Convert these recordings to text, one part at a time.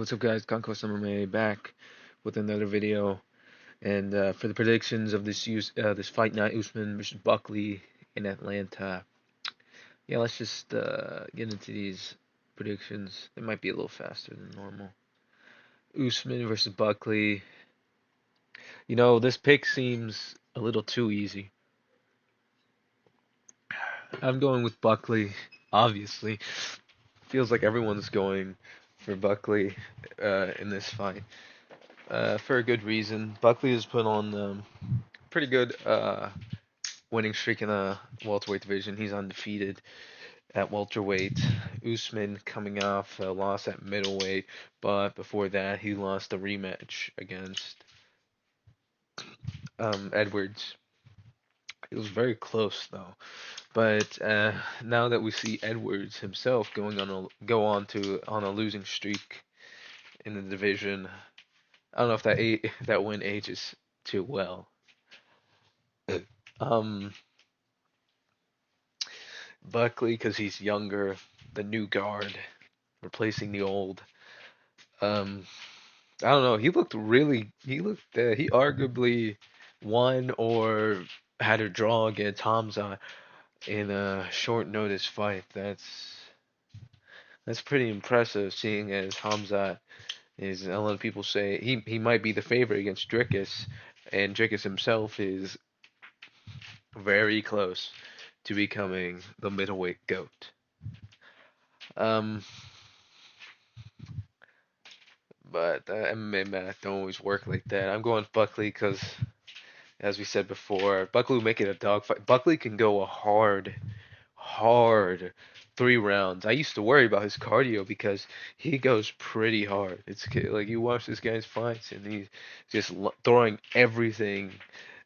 What's up, guys? Conquest MMA back with another video, and for the predictions of this fight night, Usman versus Buckley in Atlanta. Yeah, let's just get into these predictions. It might be a little faster than normal. Usman versus Buckley. This pick seems a little too easy. I'm going with Buckley, obviously. Feels like everyone's going for Buckley in this fight. For a good reason. Buckley has put on pretty good winning streak in the welterweight division. He's undefeated at welterweight. Usman coming off a loss at middleweight, but before that he lost a rematch against Edwards. It was very close though. But now that we see Edwards himself go on a losing streak in the division, I don't know if that win ages too well. Um, Buckley, because he's younger, the new guard, replacing the old. Um, I don't know. He arguably won or had a draw against Hamza in a short notice fight. That's pretty impressive, seeing as Hamza is, a lot of people say he might be the favorite against Dricus, and Dricus himself is very close to becoming the middleweight GOAT. Um, but MMA math don't always work like that. I'm going Buckley because, as we said before, Buckley will make it a dogfight. Buckley can go a hard 3 rounds. I used to worry about his cardio because he goes pretty hard. It's like you watch this guy's fights and he's just throwing everything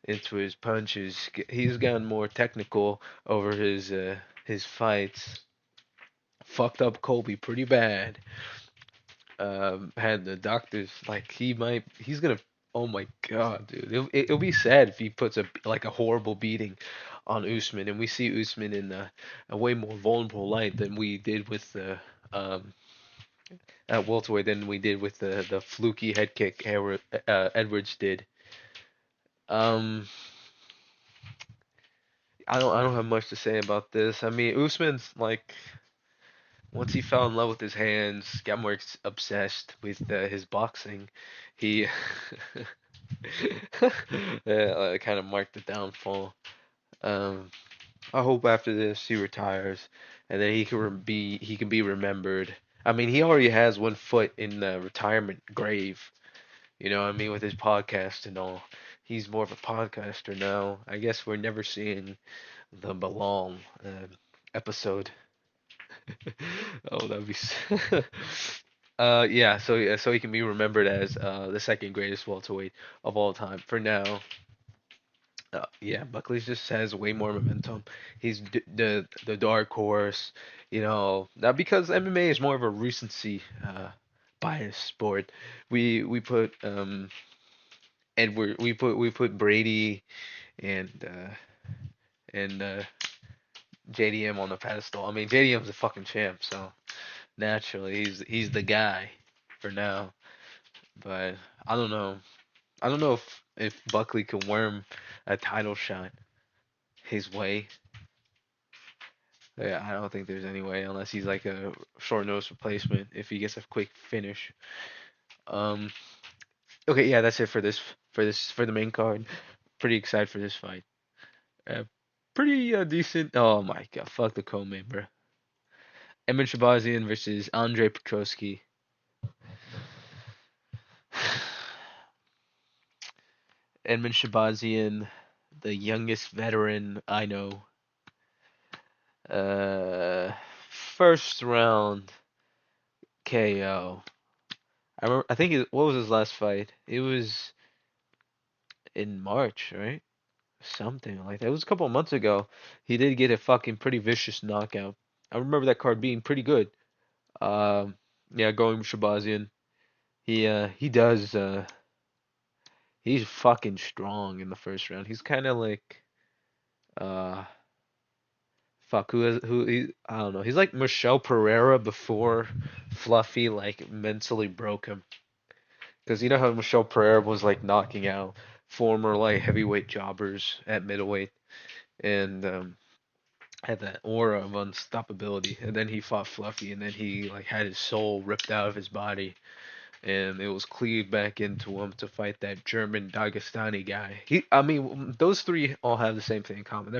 into his punches. He's gotten more technical over his fights. Fucked up Colby pretty bad. Had the doctors like he's gonna. Oh my God, dude! It'll be sad if he puts a horrible beating on Usman, and we see Usman in a way more vulnerable light than we did with the at welterweight than we did with the fluky head kick Edwards did. Um, I don't have much to say about this. I mean, Usman's like, once he fell in love with his hands, got more obsessed with his boxing, he kind of marked the downfall. Um, I hope after this he retires, and then he can be remembered. I mean, he already has one foot in the retirement grave. You know what I mean, with his podcast and all. He's more of a podcaster now. I guess we're never seeing the Belong episode. Oh, that'd be. So he can be remembered as the second greatest welterweight of all time. For now, yeah, Buckley just has way more momentum. He's the dark horse, not because MMA is more of a recency bias sport. We put we put Brady and JDM on the pedestal. I mean, JDM's a fucking champ, so naturally he's the guy for now. But I don't know. I don't know if Buckley can worm a title shot his way. Yeah, I don't think there's any way unless he's like a short notice replacement if he gets a quick finish. Um, okay, yeah, that's it for the main card. Pretty excited for this fight. Uh, Pretty decent. Oh my God, fuck the co-main, bro. Emin Shahbazyan versus Andre Petroski. Edmund Shabazian, the youngest veteran I know. Uh, First round KO. I think what was his last fight? It was in March, right? Something like that. It was a couple of months ago. He did get a fucking pretty vicious knockout. I remember that card being pretty good. Um, yeah, going with Shabazian. He does he's fucking strong in the first round. He's kind of like uh Fuck, who he, I don't know. He's like Michelle Pereira before Fluffy like mentally broke him. Because you know how Michelle Pereira was like knocking out former like heavyweight jobbers at middleweight and had that aura of unstoppability. And then he fought Fluffy, and then he like had his soul ripped out of his body, and it was cleaved back into him to fight that German Dagestani guy. I mean, those three all have the same thing in common.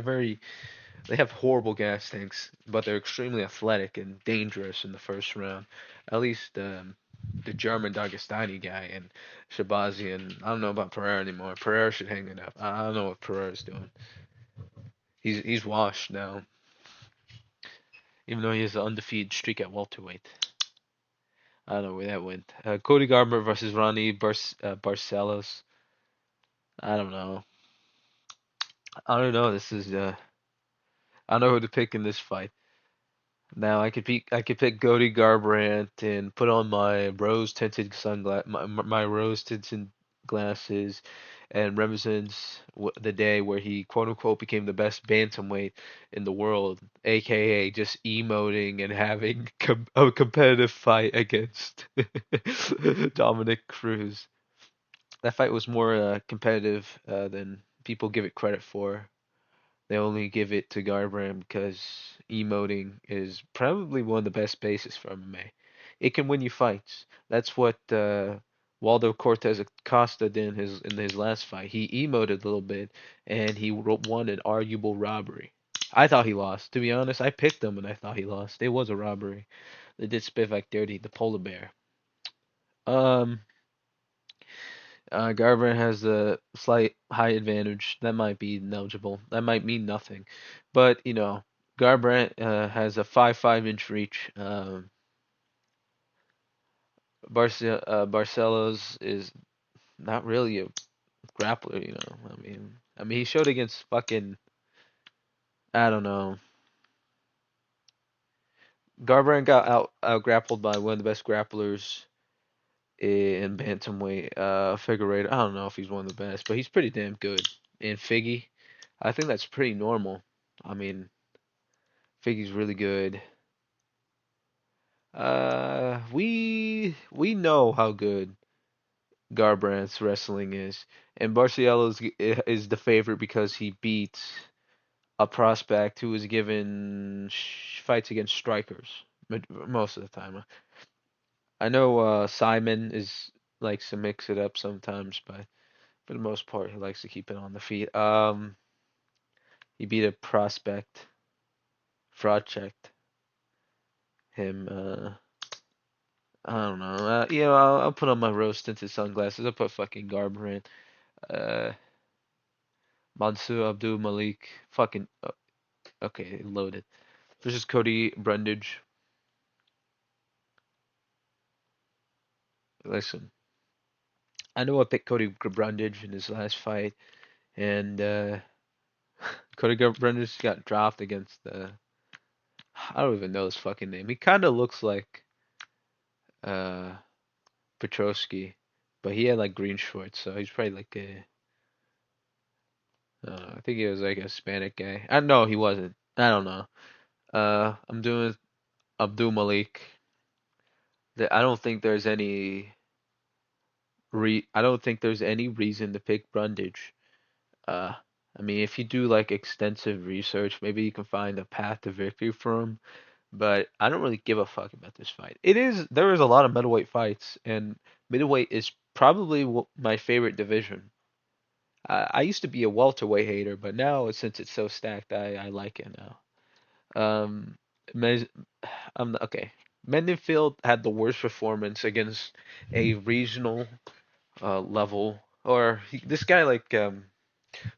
They have horrible gas tanks, but they're extremely athletic and dangerous in the first round. At least the German Dagestani guy and Shahbazyan. I don't know about Pereira anymore. Pereira should hang it up. I don't know what Pereira's doing. He's washed now, even though he has an undefeated streak at welterweight. I don't know where that went. Cody Garbrandt versus Barcelos. I don't know. I don't know. I don't know who to pick in this fight. Now I could pick Cody Garbrandt and put on my rose tinted my rose tinted glasses, and represents the day where he quote unquote became the best bantamweight in the world, aka just emoting and having a competitive fight against Dominic Cruz. That fight was more competitive than people give it credit for. They only give it to Garbrandt because emoting is probably one of the best bases for MMA. It can win you fights. That's what Waldo Cortez Acosta did in his last fight. He emoted a little bit and he won an arguable robbery. I thought he lost. To be honest, I picked him and I thought he lost. It was a robbery. They did Spivak dirty, the polar bear. Um, Garbrandt has a slight high advantage. That might be negligible. That might mean nothing. But, Garbrandt has a 5'5" reach. Barcelos is not really a grappler. I mean, he showed against fucking, I don't know. Garbrandt got out grappled by one of the best grapplers in bantamweight. Figueredo, I don't know if he's one of the best, but he's pretty damn good. And Figgy, I think that's pretty normal. I mean, Figgy's really good. We know how good Garbrandt's wrestling is, and Barcielo's is the favorite because he beats a prospect who was given fights against strikers most of the time. I know Simon is likes to mix it up sometimes, but for the most part, he likes to keep it on the feet. He beat a prospect, fraud checked him. I don't know. I'll put on my rose tinted sunglasses. I'll put fucking Garbrandt, uh, Mansoor Abdul-Malik, fucking okay, loaded. Versus Cody Brundage. Listen, I know I picked Cody Brundage in his last fight, and Cody Brundage got dropped against I don't even know his fucking name. He kind of looks like uh Petroski, but he had like green shorts, so he's probably like I think he was like a Hispanic guy. I know he wasn't. I don't know. I'm doing Abdul Malik. I don't think there's I don't think there's any reason to pick Brundage. Uh, I mean, if you do like extensive research, maybe you can find a path to victory for him. But I don't really give a fuck about this fight. There is a lot of middleweight fights, and middleweight is probably my favorite division. I used to be a welterweight hater, but now since it's so stacked, I like it now. Um, Mes- okay. Menifield had the worst performance against a regional level, or this guy like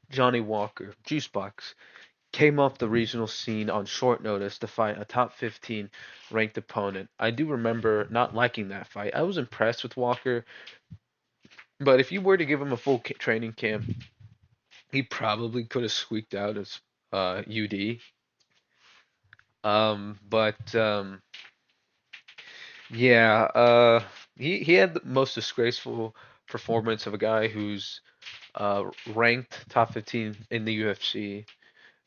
Johnny Walker, Juicebox, came off the regional scene on short notice to fight a top 15 ranked opponent. I do remember not liking that fight. I was impressed with Walker, but if you were to give him a full training camp, he probably could have squeaked out as UD. But yeah, he had the most disgraceful performance of a guy who's ranked top 15 in the UFC,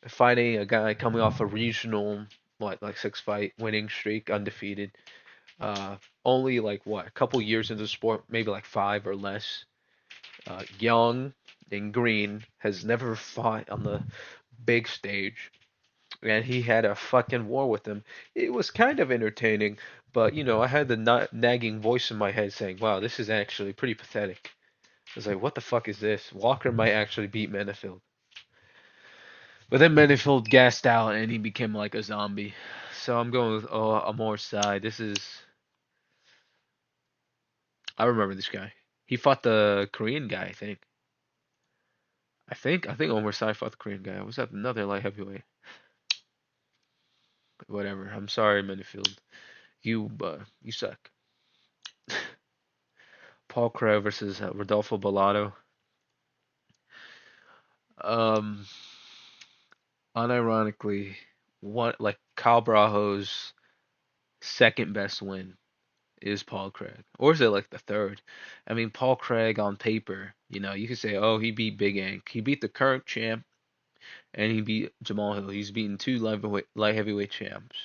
fighting a guy coming off a regional, what, like 6 fight winning streak, undefeated. Only like what, a couple years into the sport, maybe like 5 or less. Young and green, has never fought on the big stage, and he had a fucking war with him. It was kind of entertaining, but I had the nagging voice in my head saying, "Wow, this is actually pretty pathetic." I was like, "What the fuck is this? Walker might actually beat Menifield." But then Menifield gassed out and he became like a zombie. So I'm going with Amor's side. I remember this guy. He fought the Korean guy, I think. I think Omar Sy fought the Korean guy. Was that another light heavyweight? Whatever. I'm sorry, Menifield. You suck. Paul Craig versus Rodolfo Bellato. Um, Unironically, one like Kyle Brajo's second best win is Paul Craig, or is it like the third? I mean, Paul Craig on paper, you could say, oh, he beat Big Ank. He beat the current champ, and he beat Jamal Hill. He's beaten two light heavyweight champs.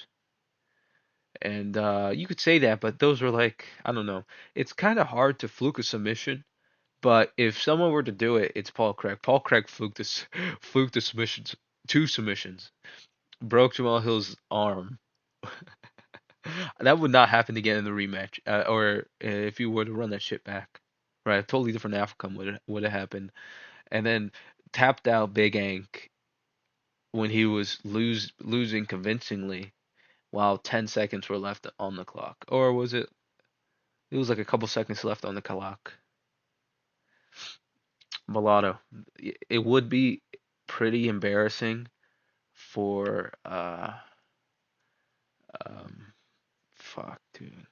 And you could say that, but those were like, I don't know. It's kind of hard to fluke a submission, but if someone were to do it, it's Paul Craig. Paul Craig fluked this, fluked the submissions, two submissions, broke Jamal Hill's arm. That would not happen again in the rematch, or if you were to run that shit back. Right, a totally different outcome would have happened. And then tapped out Big Ank when he was losing convincingly while 10 seconds were left on the clock. Or was it? It was like a couple seconds left on the clock. Mulatto. It would be pretty embarrassing for um fuck, dude.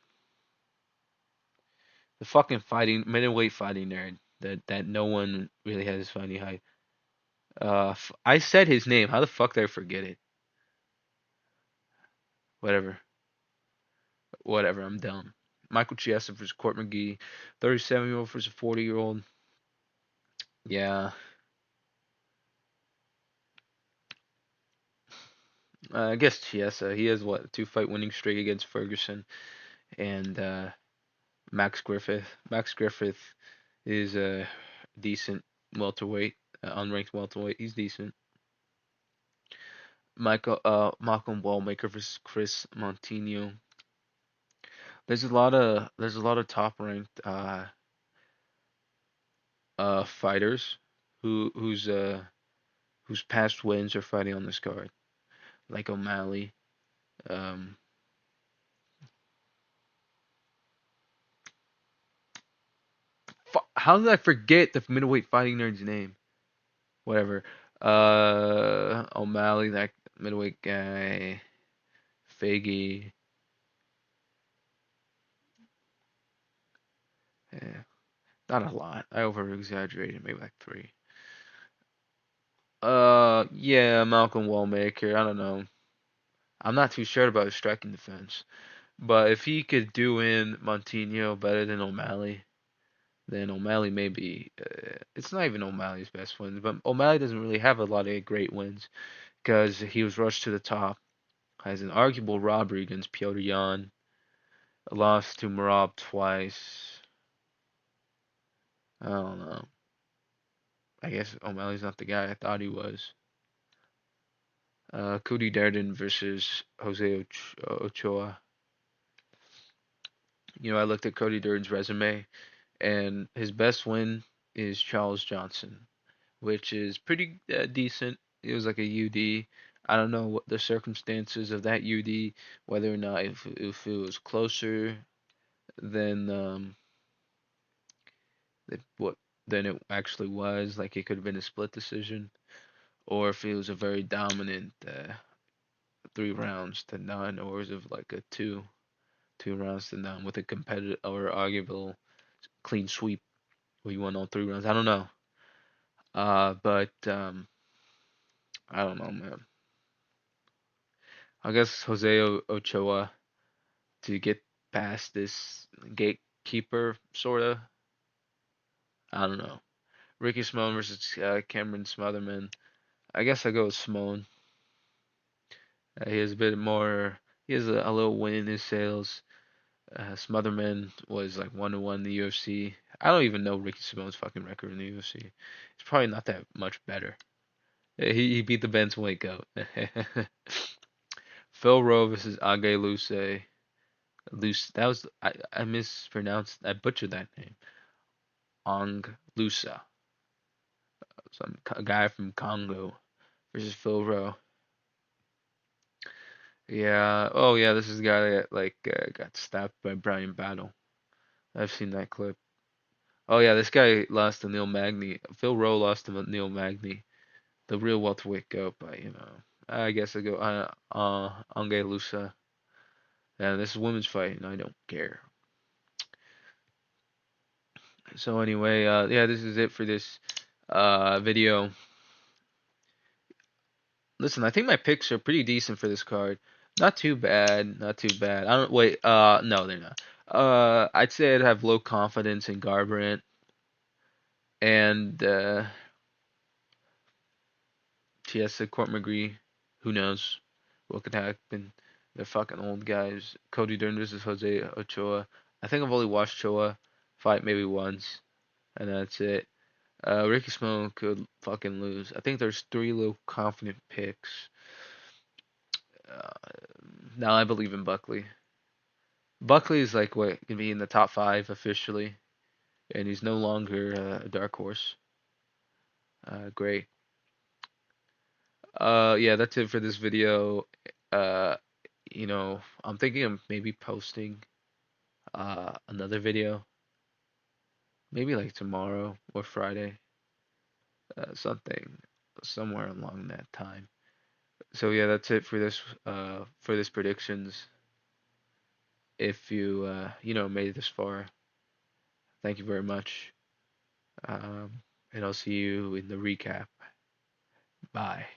The fucking fighting middleweight fighting nerd that no one really has fighting height. I said his name. How the fuck did I forget it? Whatever. Whatever. I'm dumb. Michael Chiesa versus Court McGee. 37-year-old versus 40-year-old. Yeah. I guess Chiesa. He has what, a 2 fight winning streak against Ferguson and Max Griffith. Max Griffith is a decent welterweight, unranked welterweight. He's decent. Malcolm Wallmaker versus Chris Montino. There's a lot of top ranked fighters who whose past wins are fighting on this card, like O'Malley. Um, how did I forget the middleweight fighting nerd's name? Whatever. O'Malley, that middleweight guy, Faggy. Yeah, not a lot. I over exaggerated, maybe like three. Yeah, Malcolm Wallmaker. I don't know. I'm not too sure about his striking defense, but if he could do in Montino better than O'Malley, then O'Malley may be. It's not even O'Malley's best wins, but O'Malley doesn't really have a lot of great wins because he was rushed to the top, has an arguable robbery against Piotr Jan, lost to Marab twice. I don't know. I guess O'Malley's not the guy I thought he was. Cody Darden versus Jose Ochoa. I looked at Cody Darden's resume, and his best win is Charles Johnson, which is pretty decent. It was like a UD. I don't know what the circumstances of that UD, whether or not if it was closer than what than it actually was, like it could have been a split decision, or if it was a very dominant 3 rounds to none, or was it like a two rounds to none with a competitive or arguable clean sweep where you won all 3 rounds. I don't know. But I don't know, man. I guess Jose Ochoa to get past this gatekeeper, sorta. I don't know. Ricky Simone versus Cameron Smotherman. I guess I go with Simone. He has a bit more. He has a little win in his sales. Smotherman was like 1-1 in the UFC. I don't even know Ricky Simone's fucking record in the UFC. It's probably not that much better. He beat the bantamweight goat. Phil Rowe versus Age Luce. Luce. That was I mispronounced. I butchered that name. Ong Lusa. Some guy from Congo versus Phil Rowe. Yeah. Oh yeah, this is the guy that like got stabbed by Brian Battle. I've seen that clip. Oh yeah, this guy lost to Neil Magny. Phil Rowe lost to Neil Magny, the real welterweight goat. But I guess I go Ange Lusa. And this is a women's fight, and I don't care. So anyway, yeah, this is it for this video. Listen, I think my picks are pretty decent for this card. Not too bad, not too bad. I don't wait. No, they're not. I'd say I'd have low confidence in Garbrandt and Chiesa, Court McGree. Who knows what could happen? They're fucking old guys. Cody Durden versus Jose Ochoa. I think I've only watched Ochoa fight maybe once, and that's it. Ricky Simone could fucking lose. I think there's three low confident picks. Uh, Now I believe in Buckley. Buckley is like what can be in the top five officially, and he's no longer a dark horse. Great. Yeah, that's it for this video. Uh, I'm thinking of maybe posting another video, maybe like tomorrow or Friday, something somewhere along that time. So yeah, that's it for this predictions. If you made it this far, thank you very much. And I'll see you in the recap. Bye.